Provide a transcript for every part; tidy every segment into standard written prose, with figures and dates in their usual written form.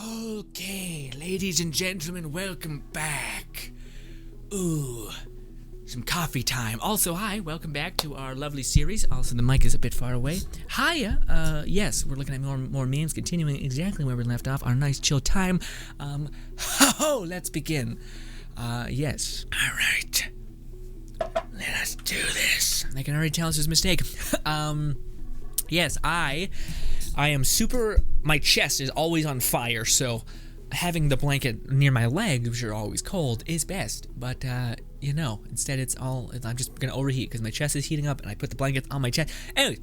Okay, ladies and gentlemen, welcome back. Ooh, some coffee time. Also, hi, welcome back to our lovely series. Also, the mic is a bit far away. Hiya. Yes, we're looking at more memes, continuing exactly where we left off. Our nice chill time. Let's begin. Yes. All right. Let us do this. I can already tell it's his mistake. Yes, I am super, my chest is always on fire, so having the blanket near my legs, which are always cold, is best. But, instead I'm just gonna overheat because my chest is heating up and I put the blanket on my chest. Anyway,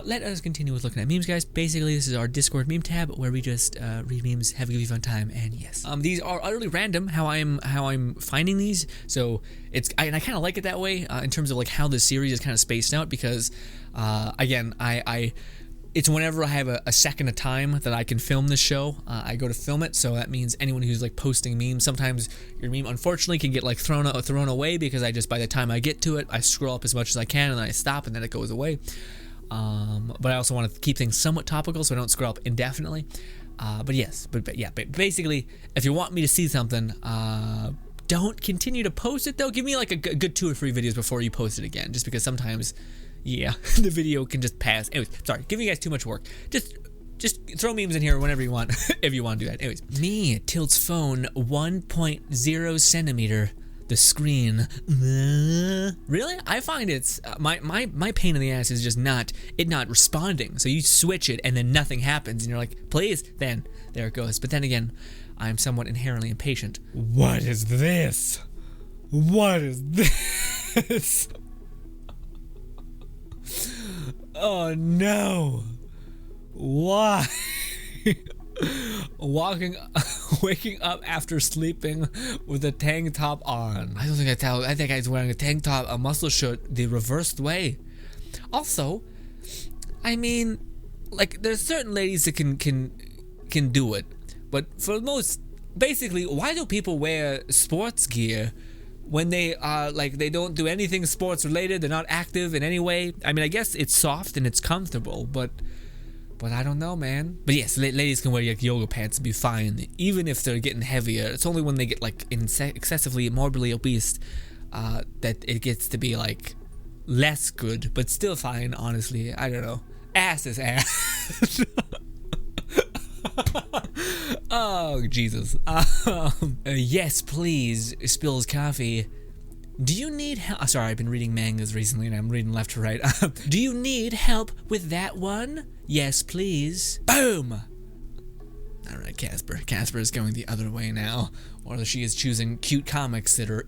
let us continue with looking at memes, guys. Basically, this is our Discord meme tab where we just read memes, have a really fun time, and yes. These are utterly random how I'm finding these, so I kind of like it that way in terms of like how the series is kind of spaced out because, again, it's whenever I have a second of time that I can film this show, I go to film it, so that means anyone who's like posting memes, sometimes your meme unfortunately can get like thrown away because by the time I get to it, I scroll up as much as I can and then I stop and then it goes away. But I also want to keep things somewhat topical so I don't scroll up indefinitely. But basically, if you want me to see something, don't continue to post it though. Give me like a good 2 or 3 videos before you post it again, just because sometimes, yeah, the video can just pass. Anyways, sorry, giving you guys too much work. Just throw memes in here whenever you want, if you want to do that. Anyways, me tilts phone 1.0 centimeter. The screen. Really? I find it's my pain in the ass is just not responding. So you switch it and then nothing happens and you're like, please, then there it goes. But then again, I'm somewhat inherently impatient. What is this? What is this? Oh no. Why? Waking up after sleeping with a tank top on. I don't think I tell. I think I was wearing a tank top, a muscle shirt, the reversed way. Also, I mean, like there's certain ladies that can do it, but for most, basically, why do people wear sports gear when they are like they don't do anything sports related? They're not active in any way. I mean, I guess it's soft and it's comfortable, but I don't know, man. But yes, ladies can wear like yoga pants and be fine, even if they're getting heavier. It's only when they get like excessively morbidly obese that it gets to be like less good, but still fine. Honestly, I don't know. Ass is ass. Oh Jesus. Yes, please. Spills coffee. Do you need help? Sorry, I've been reading mangas recently and I'm reading left to right. Do you need help with that one? Yes, please. Boom! Alright, Casper. Casper is going the other way now. Or she is choosing cute comics that are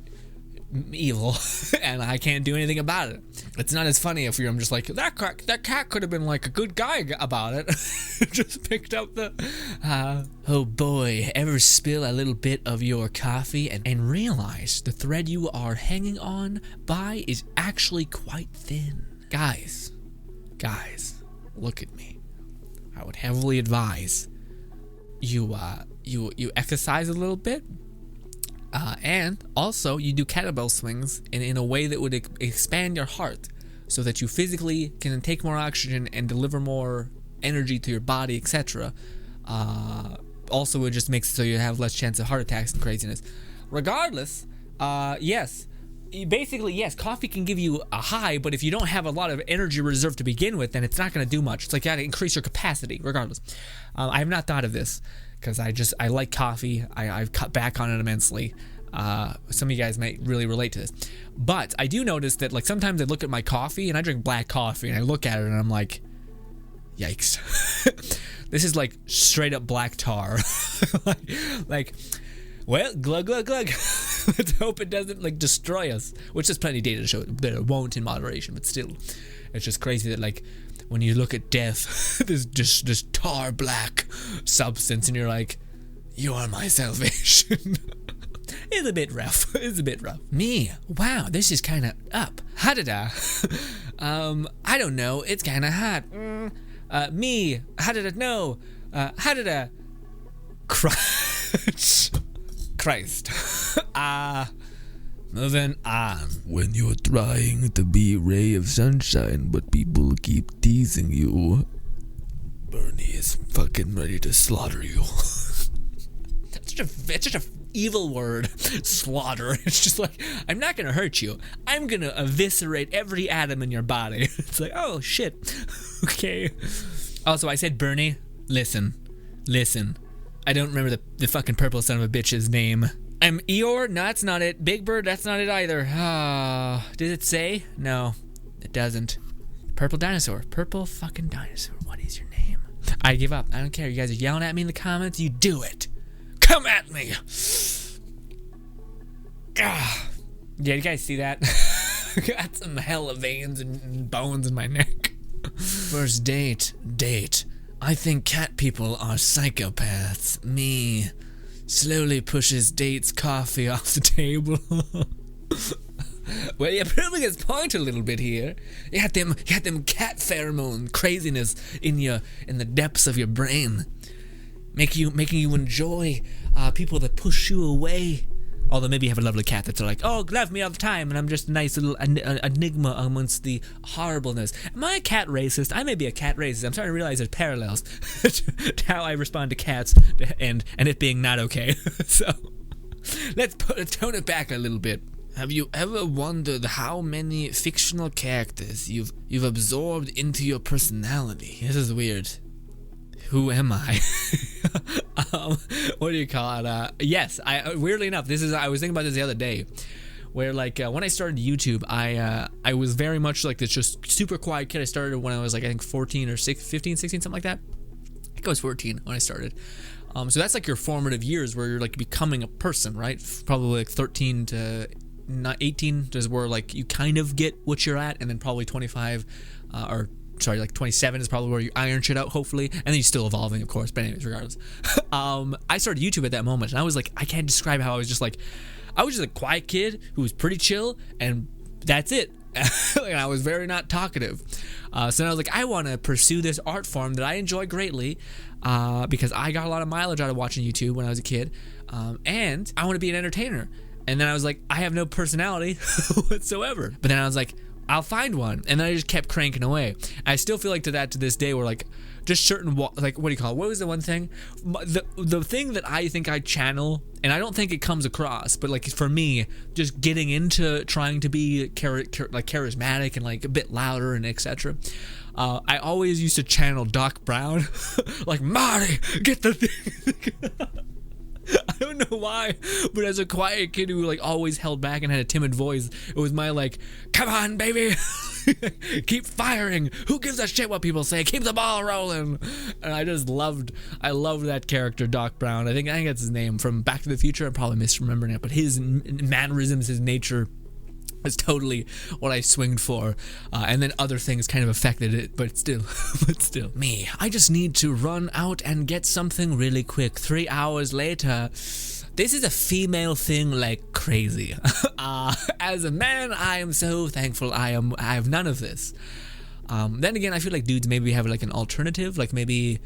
evil, and I can't do anything about it. It's not as funny if I'm just like, that cat could have been like a good guy about it. Just picked up the... oh boy, ever spill a little bit of your coffee and realize the thread you are hanging on by is actually quite thin? Guys, look at me. I would heavily advise you exercise a little bit, and also you do kettlebell swings in a way that would expand your heart so that you physically can take more oxygen and deliver more energy to your body, etc. Also, it just makes it so you have less chance of heart attacks and craziness. Regardless, yes. Basically, yes, coffee can give you a high, but if you don't have a lot of energy reserve to begin with, then it's not going to do much. It's like you got to increase your capacity, regardless. I have not thought of this, because I like coffee. I've cut back on it immensely. Some of you guys might really relate to this. But I do notice that like sometimes I look at my coffee, and I drink black coffee, and I look at it, and I'm like, yikes. This is like straight up black tar. like well, glug, glug, glug. Let's hope it doesn't like destroy us, which there's plenty of data to show that it won't in moderation, but still, it's just crazy that like when you look at death, there's just this tar black substance, and you're like, you are my salvation. It's a bit rough. Me, wow, this is kind of up. How did I? I don't know. It's kind of hot. Me, how did I know? How did I? Christ. Moving on. When you're trying to be a ray of sunshine, but people keep teasing you, Bernie is fucking ready to slaughter you. it's such a evil word. Slaughter. It's just like, I'm not gonna hurt you. I'm gonna eviscerate every atom in your body. It's like, oh shit. Okay. Also, I said Bernie. Listen. I don't remember the fucking purple son of a bitch's name. I'm Eeyore? No, that's not it. Big Bird? That's not it either. Did it say? No, it doesn't. Purple dinosaur. Purple fucking dinosaur. What is your name? I give up. I don't care. You guys are yelling at me in the comments. You do it. Come at me. Yeah, you guys see that? Got some hella veins and bones in my neck. First date. I think cat people are psychopaths. Me. Slowly pushes date's coffee off the table. Well, you're proving his point a little bit here. You had them cat pheromone craziness in the depths of your brain, making you enjoy people that push you away. Although maybe you have a lovely cat that's like, oh, love me all the time, and I'm just a nice little enigma amongst the horribleness. Am I a cat racist? I may be a cat racist. I'm starting to realize there's parallels to how I respond to cats and it being not okay. So let's tone it back a little bit. Have you ever wondered how many fictional characters you've absorbed into your personality? This is weird. Who am I? What do you call it? Yes, weirdly enough, I was thinking about this the other day, where like when I started YouTube, I was very much like this just super quiet kid. I started when I was like I think 14 or 15, 16, something like that. I think I was 14 when I started. So that's like your formative years where you're like becoming a person, right? Probably like 13 to 18 is where like you kind of get what you're at, and then probably 25 like 27 is probably where you iron shit out, hopefully, and then you're still evolving, of course, but anyways, regardless. I started YouTube at that moment, and I was like, I can't describe how I was just a quiet kid who was pretty chill, and that's it. And I was very not talkative. So then I was like, I want to pursue this art form that I enjoy greatly, because I got a lot of mileage out of watching YouTube when I was a kid, and I want to be an entertainer. And then I was like, I have no personality whatsoever. But then I was like, I'll find one, and then I just kept cranking away. I still feel like to this day, where like just certain like what do you call it? What was the one thing? The thing that I think I channel, and I don't think it comes across, but like for me, just getting into trying to be charismatic and like a bit louder and etc. I always used to channel Doc Brown, like Marty, get the thing. I don't know why, but as a quiet kid who like always held back and had a timid voice, it was my like, come on baby, keep firing, who gives a shit what people say, keep the ball rolling. And I loved that character, Doc Brown. I think that's his name from Back to the Future. I'm probably misremembering it, but his mannerisms, his nature is totally what I swinged for, and then other things kind of affected it, but still. Me, I just need to run out and get something really quick. 3 hours later. This is a female thing like crazy. As a man, I am so thankful I have none of this. Then again, I feel like dudes maybe have like an alternative, like maybe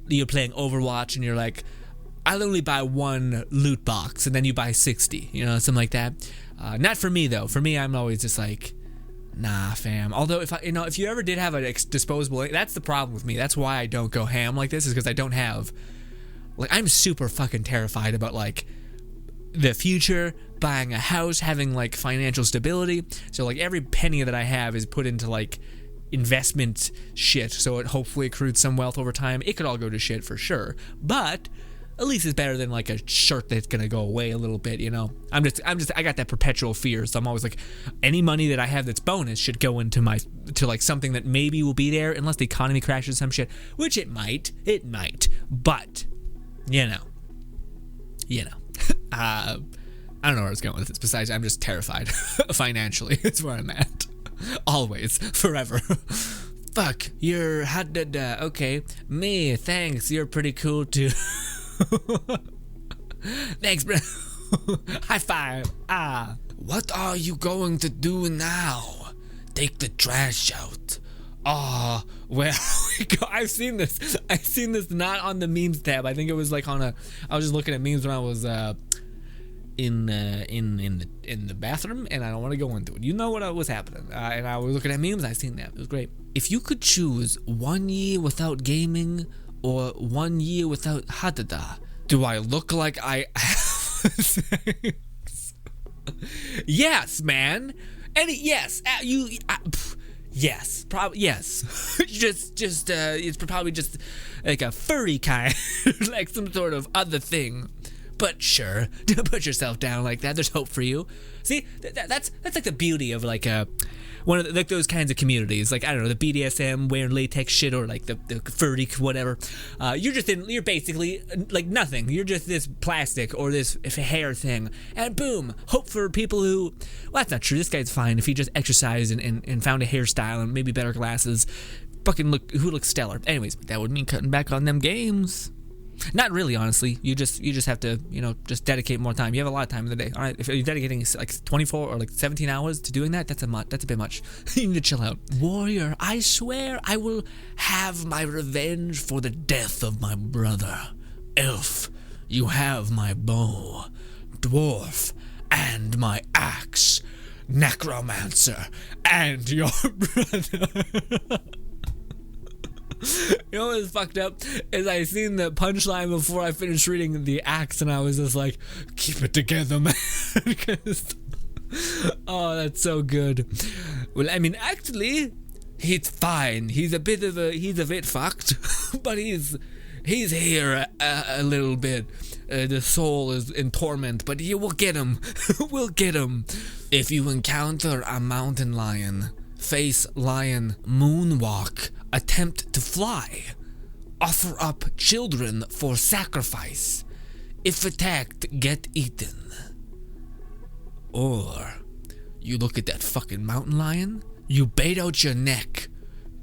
you're playing Overwatch and you're like, I'll only buy one loot box, and then you buy 60, something like that. Not for me though. For me, I'm always just like, nah, fam. Although if you ever did have a disposable, that's the problem with me. That's why I don't go ham like this, is because I don't have, like, I'm super fucking terrified about like the future, buying a house, having like financial stability. So like every penny that I have is put into like investment shit. So it hopefully accrues some wealth over time. It could all go to shit for sure, but at least it's better than like a shirt that's gonna go away a little bit, I got that perpetual fear, so I'm always like, any money that I have that's bonus should go into like something that maybe will be there unless the economy crashes some shit, which it might, but I don't know where I was going with this. Besides, I'm just terrified financially. It's where I'm at, always, forever. Fuck, you're hot. Okay, me. Thanks. You're pretty cool too. Thanks, bro. High five. What are you going to do now? Take the trash out. Where we go? I've seen this not on the memes tab. I think it was like I was just looking at memes when I was in the bathroom, and I don't want to go into it. You know what was happening. And I was looking at memes. I seen that. It was great. If you could choose 1 year without gaming or 1 year without hadada, Do I look like I Yes, man. Yes, yes, probably yes. just it's probably just like a furry kind, like some sort of other thing. But sure, don't put yourself down like that. There's hope for you. See, that's like the beauty of like one of like those kinds of communities. Like I don't know, the BDSM wearing latex shit, or like the furry whatever. You're basically like nothing. You're just this plastic or this hair thing, and boom, hope for people who. Well, that's not true. This guy's fine if he just exercised and found a hairstyle and maybe better glasses. Fucking looks stellar. Anyways, that would mean cutting back on them games. Not really, honestly. You just have to, just dedicate more time. You have a lot of time in the day. All right, if you're dedicating like 24 or like 17 hours to doing that, that's a bit much. You need to chill out. Warrior, I swear I will have my revenge for the death of my brother. Elf, you have my bow. Dwarf, and my axe. Necromancer, and your brother. You know what's fucked up is I seen the punchline before I finished reading the axe, and I was just like, keep it together, man. Oh, that's so good. Well, I mean, actually, he's fine. He's a bit fucked, but he's here a little bit. The soul is in torment, but we'll get him. We'll get him. If you encounter a mountain lion, face lion, moonwalk, attempt to fly, offer up children for sacrifice. If attacked, get eaten. Or you look at that fucking mountain lion, you bait out your neck,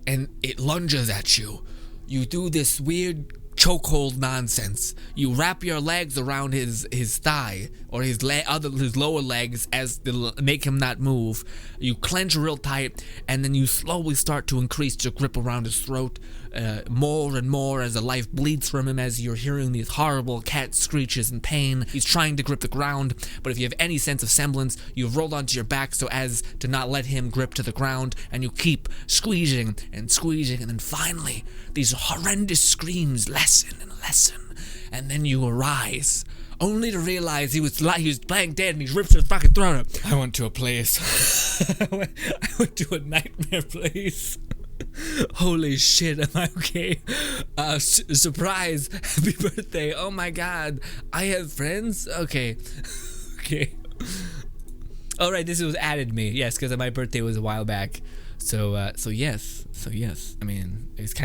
and it lunges at you. You do this weird chokehold nonsense. You wrap your legs around his thigh or his lower legs as to make him not move. You clench real tight, and then you slowly start to increase your grip around his throat more and more as the life bleeds from him, as you're hearing these horrible cat screeches in pain. He's trying to grip the ground, but if you have any sense of semblance, you roll onto your back so as to not let him grip to the ground, and you keep squeezing, and then finally these horrendous screams lessen and lessen, and then you arise, only to realize he was playing dead, and he rips his fucking throat up. I went to a place. I went to a nightmare place. Holy shit, am I okay? Surprise, happy birthday, oh my god, I have friends? Okay. Alright, this was added me, yes, because my birthday was a while back. So yes. I mean, it's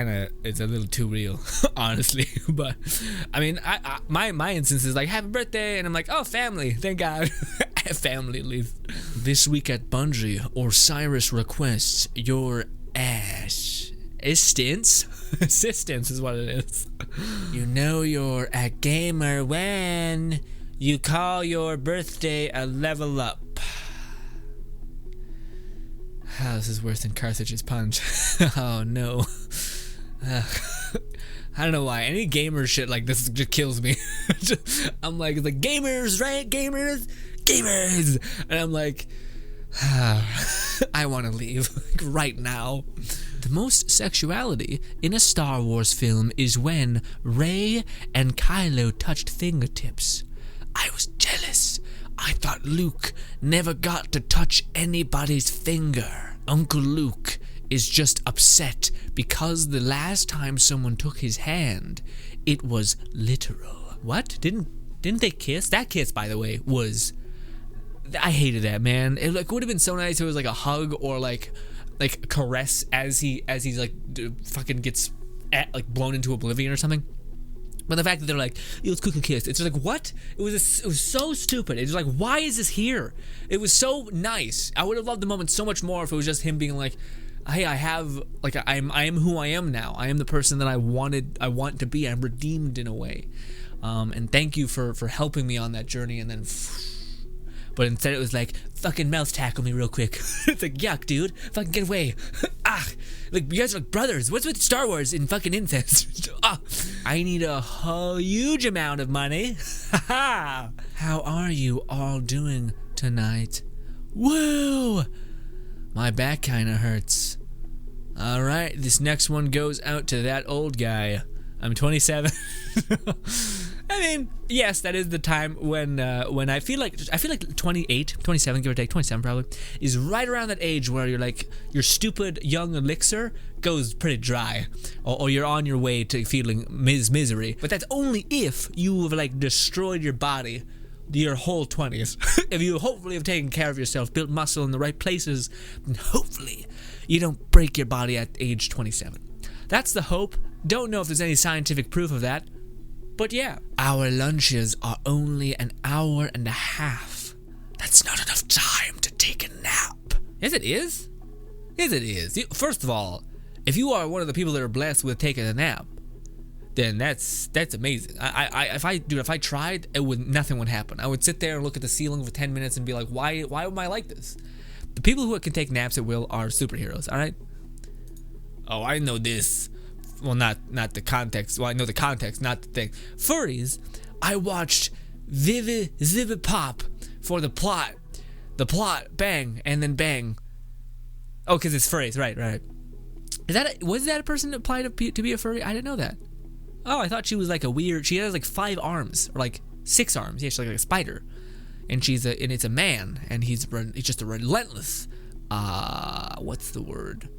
a little too real, honestly. But I mean, my instance is like happy birthday, and I'm like, oh, family, thank God, I have family at least. This week at Bungie, Osiris requests your assistance is what it is. You know you're a gamer when you call your birthday a level up. Oh, this is worse than Carthage's punch. Oh no. I don't know why. Any gamer shit like this just kills me. I'm like, it's like gamers, right? Gamers. And I'm like, I want to leave right now. The most sexuality in a Star Wars film is when Rey and Kylo touched fingertips. I was jealous. I thought Luke never got to touch anybody's finger. Uncle Luke is just upset because the last time someone took his hand, it was literal. What? Didn't they kiss? That kiss, by the way, was... I hated that, man. It would have been so nice if it was like a hug or like a caress as he's like fucking gets blown into oblivion or something. But the fact that they're like, let's quickly kiss, it's just like, what? It was so stupid. It's like, why is this here? It was so nice. I would have loved the moment so much more if it was just him being like, hey, I am who I am now. I am the person that I want to be. I'm redeemed in a way. And thank you for helping me on that journey. And then, but instead it was like, fucking mouth tackle me real quick. It's like, yuck, dude. Fucking get away. Like, you guys are like brothers. What's with Star Wars and fucking incest? I need a huge amount of money. How are you all doing tonight? Woo! My back kinda hurts. Alright, this next one goes out to that old guy. I'm 27. I mean, yes, that is the time when I feel like 28, 27, give or take, 27 probably, is right around that age where you're like, your stupid young elixir goes pretty dry, or you're on your way to feeling misery. But that's only if you have like destroyed your body your whole 20s. If you hopefully have taken care of yourself, built muscle in the right places, then hopefully you don't break your body at age 27. That's the hope. Don't know if there's any scientific proof of that. But yeah, our lunches are only an hour and a half. That's not enough time to take a nap. Yes, it is. Yes, it is. First of all, if you are one of the people that are blessed with taking a nap, then that's amazing. If I tried, nothing would happen. I would sit there and look at the ceiling for 10 minutes and be like, why am I like this? The people who can take naps at will are superheroes, all right? Oh, I know this. Well, not the context. Well, I know the context, not the thing. Furries, I watched Vivid Pop for the plot. The plot, bang, and then bang. Oh, because it's furries, right. Was that a person that applied to be a furry? I didn't know that. Oh, I thought she was like she has like 5 arms, or like 6 arms. Yeah, she's like a spider. And it's a man, and he's just a relentless, what's the word?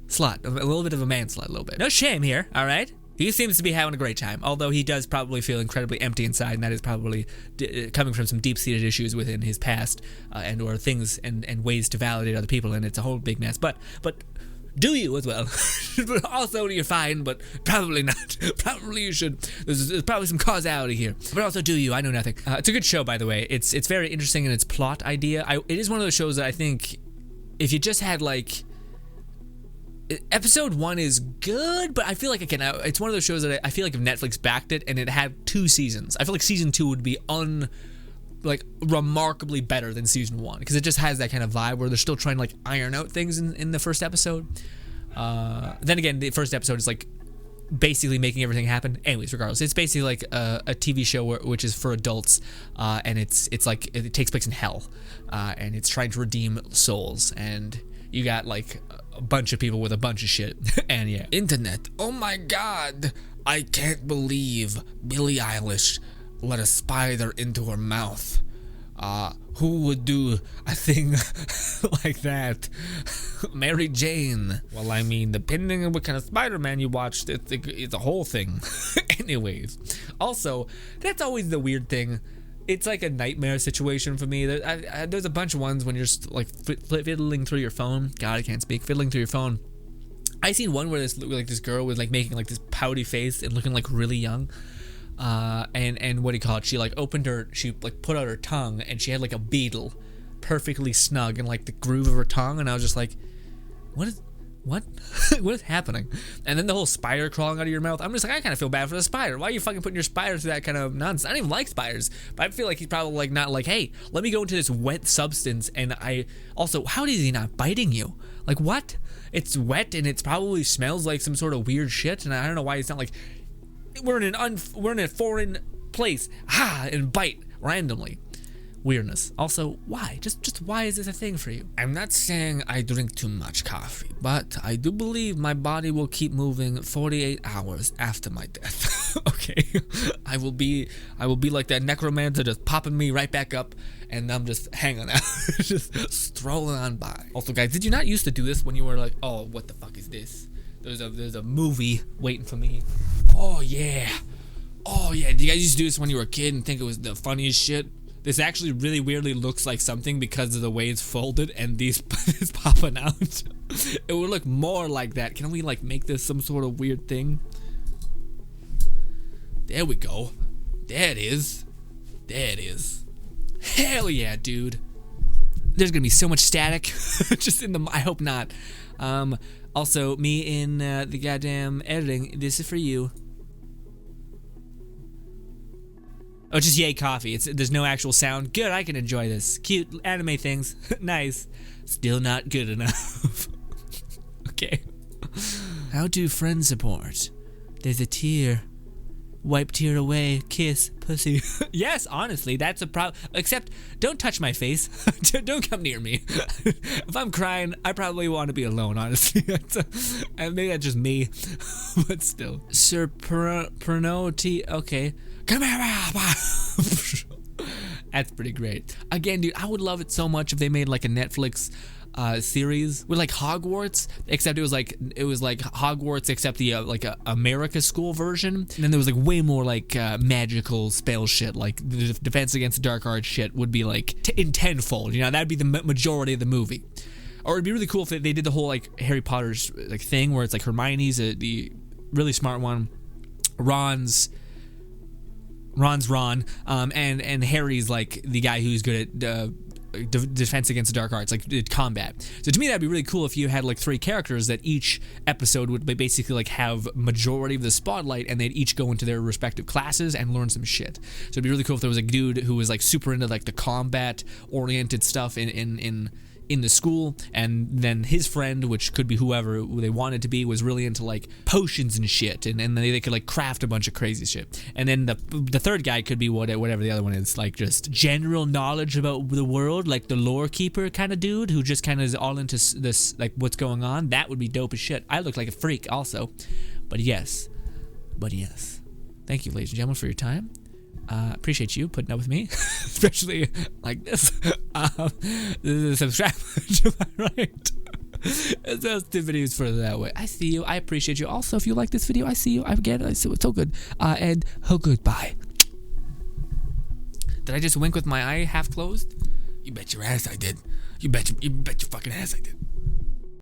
Slut. A little bit of a man slut, a little bit. No shame here, all right? He seems to be having a great time, although he does probably feel incredibly empty inside, and that is probably coming from some deep-seated issues within his past, and or things and ways to validate other people, and it's a whole big mess. But do you as well? But also you're fine, but probably not. Probably you should. There's probably some causality here. But also do you? I know nothing. It's a good show, by the way. It's very interesting in its plot idea. It is one of those shows that I think if you just had like episode 1 is good, but I feel like it's one of those shows that I feel like if Netflix backed it and it had 2 seasons, I feel like season 2 would be remarkably better than season 1, because it just has that kind of vibe where they're still trying to like iron out things in the first episode. Then again, the first episode is like basically making everything happen. Anyways, regardless, it's basically like a TV show which is for adults, and it's like it takes place in hell, and it's trying to redeem souls, and you got like a bunch of people with a bunch of shit. And yeah, Internet, oh my god, I can't believe Billie Eilish let a spider into her mouth. Who would do a thing like that? Mary Jane. Well, I mean, depending on what kind of Spider-Man you watched, it's a whole thing. Anyways, also, that's always the weird thing. It's like a nightmare situation for me. There's a bunch of ones when you're like fiddling through your phone. God, I can't speak. Fiddling through your phone. I seen one where this girl was like making like this pouty face and looking like really young. And what do you call it? She like she like put out her tongue, and she had like a beetle perfectly snug in like the groove of her tongue, and I was just like, what what is happening? And then the whole spider crawling out of your mouth. I'm just like, I kind of feel bad for the spider. Why are you fucking putting your spider through that kind of nonsense? I don't even like spiders, but I feel like he's probably like not like, hey, let me go into this wet substance. And how is he not biting you? Like, what? It's wet and it probably smells like some sort of weird shit, and I don't know why it's not like we're in a foreign place, and bite randomly. Weirdness. Also, why? Just why is this a thing for you? I'm not saying I drink too much coffee, but I do believe my body will keep moving 48 hours after my death. Okay. I will be like that necromancer, just popping me right back up, and I'm just hanging out, just strolling on by. Also, guys, did you not used to do this when you were like, oh, what the fuck is this? There's a movie waiting for me. Oh yeah. Do you guys used to do this when you were a kid and think it was the funniest shit? This actually really weirdly looks like something because of the way it's folded and these is popping out. It would look more like that. Can we like make this some sort of weird thing? There we go. There it is. Hell yeah, dude. There's gonna be so much static. Just in the. I hope not. Also, me in the goddamn editing. This is for you. Oh, just yay coffee. There's no actual sound. Good, I can enjoy this. Cute anime things. Nice. Still not good enough. Okay. How do friend support? There's a tear. Wipe tear away. Kiss. Pussy. Yes, honestly, that's a problem. Except, don't touch my face. Don't come near me. If I'm crying, I probably want to be alone, honestly. Maybe that's just me. But still. Sir Pernoti. Okay. Come here. That's pretty great. Again, dude, I would love it so much if they made like a Netflix series with like Hogwarts, except it was like Hogwarts except the like America school version. And then there was like way more like magical spell shit, like the Defense Against the Dark Arts shit would be like in tenfold. You know, that'd be the majority of the movie. Or it'd be really cool if they did the whole like Harry Potter's like thing where it's like Hermione's the really smart one, Ron's Ron, and Harry's like the guy who's good at Defense Against the Dark Arts, like combat. So to me, that'd be really cool if you had like 3 characters that each episode would basically like have majority of the spotlight, and they'd each go into their respective classes and learn some shit. So it'd be really cool if there was a dude who was like super into like the combat oriented stuff in the school, and then his friend, which could be whoever they wanted to be, was really into like potions and shit, and they could like craft a bunch of crazy shit. And then the third guy could be whatever the other one is, like just general knowledge about the world, like the lore keeper kind of dude who just kind of is all into this, like what's going on. That would be dope as shit. I look like a freak also, but yes, thank you, ladies and gentlemen, for your time. Appreciate you putting up with me, especially like this. Subscribe to my right. Those 2 videos further that way. I see you. I appreciate you. Also, if you like this video, I see you. Again, I see it's so good. And goodbye. Did I just wink with my eye half closed? You bet your ass I did. You bet your fucking ass I did.